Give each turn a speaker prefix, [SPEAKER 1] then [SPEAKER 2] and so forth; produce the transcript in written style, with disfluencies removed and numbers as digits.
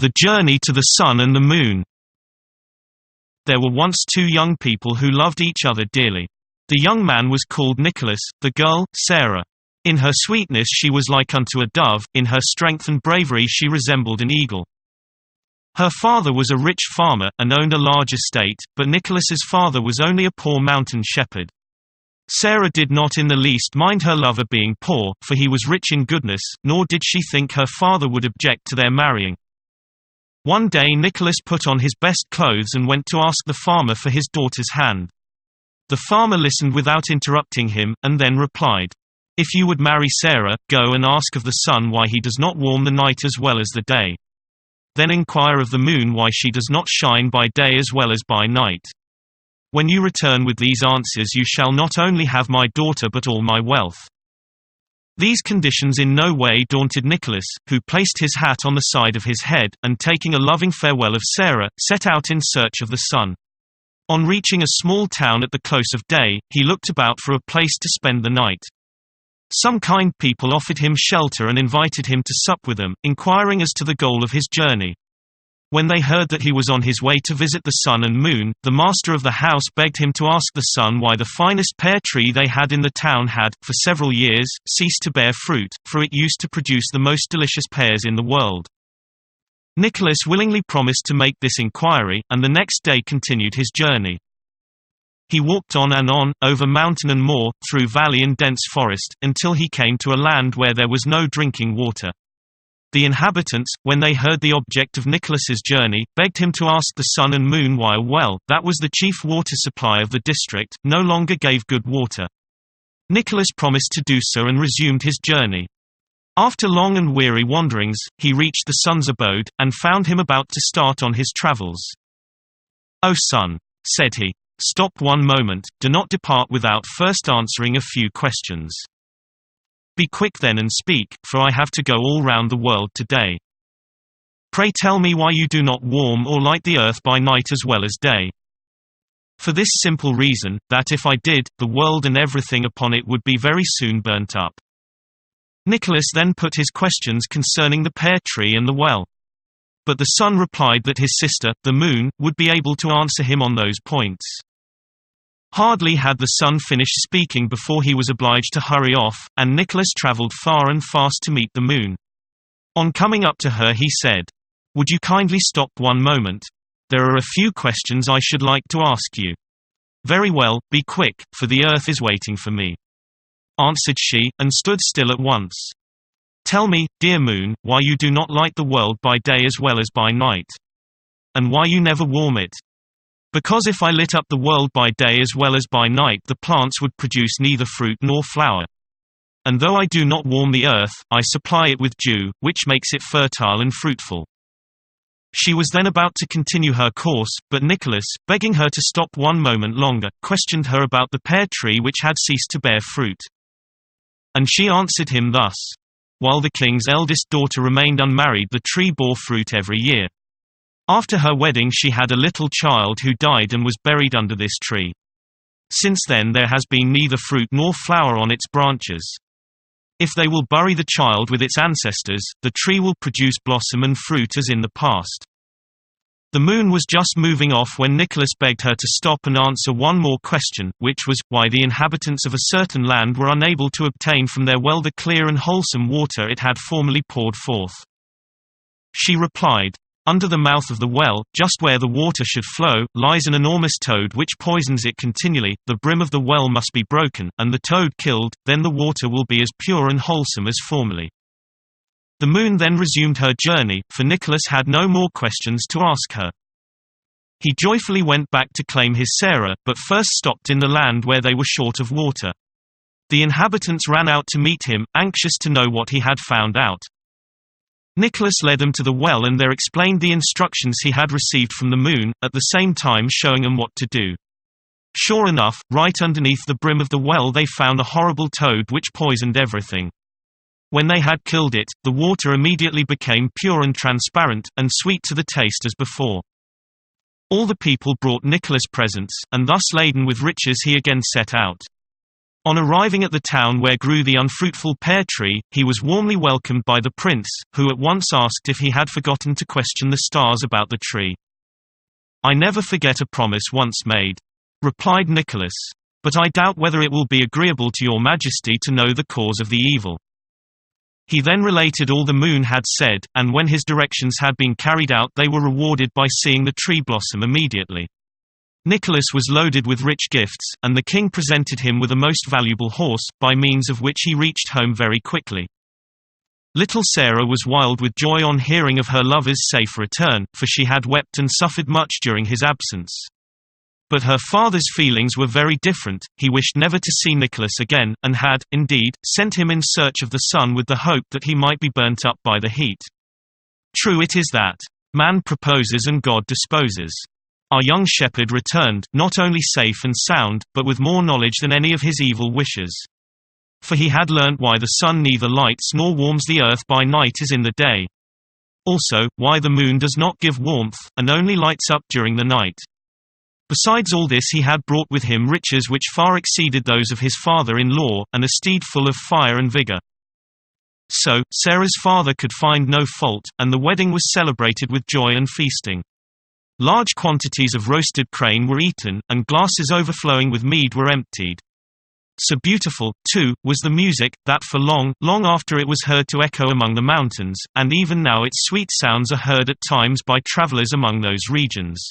[SPEAKER 1] The Journey to the Sun and the Moon. There were once two young people who loved each other dearly. The young man was called Nicholas, the girl, Sarah. In her sweetness she was like unto a dove, in her strength and bravery she resembled an eagle. Her father was a rich farmer, and owned a large estate, but Nicholas's father was only a poor mountain shepherd. Sarah did not in the least mind her lover being poor, for he was rich in goodness, nor did she think her father would object to their marrying. One day Nicholas put on his best clothes and went to ask the farmer for his daughter's hand. The farmer listened without interrupting him, and then replied, "If you would marry Sarah, go and ask of the sun why he does not warm the night as well as the day. Then inquire of the moon why she does not shine by day as well as by night. When you return with these answers you shall not only have my daughter but all my wealth." These conditions in no way daunted Nicholas, who placed his hat on the side of his head, and taking a loving farewell of Sarah, set out in search of the sun. On reaching a small town at the close of day, he looked about for a place to spend the night. Some kind people offered him shelter and invited him to sup with them, inquiring as to the goal of his journey. When they heard that he was on his way to visit the sun and moon, the master of the house begged him to ask the sun why the finest pear tree they had in the town had, for several years, ceased to bear fruit, for it used to produce the most delicious pears in the world. Nicholas willingly promised to make this inquiry, and the next day continued his journey. He walked on and on, over mountain and moor, through valley and dense forest, until he came to a land where there was no drinking water. The inhabitants, when they heard the object of Nicholas's journey, begged him to ask the sun and moon why a well, that was the chief water supply of the district, no longer gave good water. Nicholas promised to do so and resumed his journey. After long and weary wanderings, he reached the sun's abode, and found him about to start on his travels. "O sun," said he, "stop one moment, do not depart without first answering a few questions. Be quick then and speak, for I have to go all round the world today. Pray tell me why you do not warm or light the earth by night as well as day." "For this simple reason, that if I did, the world and everything upon it would be very soon burnt up." Nicholas then put his questions concerning the pear tree and the well. But the sun replied that his sister, the moon, would be able to answer him on those points. Hardly had the sun finished speaking before he was obliged to hurry off, and Nicholas travelled far and fast to meet the moon. On coming up to her he said, "Would you kindly stop one moment? There are a few questions I should like to ask you." "Very well, be quick, for the earth is waiting for me," answered she, and stood still at once. "Tell me, dear moon, why you do not light the world by day as well as by night. And why you never warm it." "Because if I lit up the world by day as well as by night the plants would produce neither fruit nor flower. And though I do not warm the earth, I supply it with dew, which makes it fertile and fruitful." She was then about to continue her course, but Nicholas, begging her to stop one moment longer, questioned her about the pear tree which had ceased to bear fruit. And she answered him thus. While the king's eldest daughter remained unmarried the tree bore fruit every year. After her wedding she had a little child who died and was buried under this tree. Since then there has been neither fruit nor flower on its branches. If they will bury the child with its ancestors, the tree will produce blossom and fruit as in the past. The moon was just moving off when Nicholas begged her to stop and answer one more question, which was, why the inhabitants of a certain land were unable to obtain from their well the clear and wholesome water it had formerly poured forth. She replied, "Under the mouth of the well, just where the water should flow, lies an enormous toad which poisons it continually. The brim of the well must be broken, and the toad killed, then the water will be as pure and wholesome as formerly." The moon then resumed her journey, for Nicholas had no more questions to ask her. He joyfully went back to claim his Sarah, but first stopped in the land where they were short of water. The inhabitants ran out to meet him, anxious to know what he had found out. Nicholas led them to the well and there explained the instructions he had received from the moon, at the same time showing them what to do. Sure enough, right underneath the brim of the well they found a horrible toad which poisoned everything. When they had killed it, the water immediately became pure and transparent, and sweet to the taste as before. All the people brought Nicholas presents, and thus laden with riches he again set out. On arriving at the town where grew the unfruitful pear tree, he was warmly welcomed by the prince, who at once asked if he had forgotten to question the stars about the tree. "I never forget a promise once made," replied Nicholas. "But I doubt whether it will be agreeable to your majesty to know the cause of the evil." He then related all the moon had said, and when his directions had been carried out they were rewarded by seeing the tree blossom immediately. Nicholas was loaded with rich gifts, and the king presented him with a most valuable horse, by means of which he reached home very quickly. Little Sarah was wild with joy on hearing of her lover's safe return, for she had wept and suffered much during his absence. But her father's feelings were very different. He wished never to see Nicholas again, and had, indeed, sent him in search of the sun with the hope that he might be burnt up by the heat. True it is that man proposes and God disposes. Our young shepherd returned, not only safe and sound, but with more knowledge than any of his evil wishes. For he had learnt why the sun neither lights nor warms the earth by night as in the day. Also, why the moon does not give warmth, and only lights up during the night. Besides all this he had brought with him riches which far exceeded those of his father-in-law, and a steed full of fire and vigor. So, Sarah's father could find no fault, and the wedding was celebrated with joy and feasting. Large quantities of roasted crane were eaten, and glasses overflowing with mead were emptied. So beautiful, too, was the music, that for long, long after it was heard to echo among the mountains, and even now its sweet sounds are heard at times by travelers among those regions.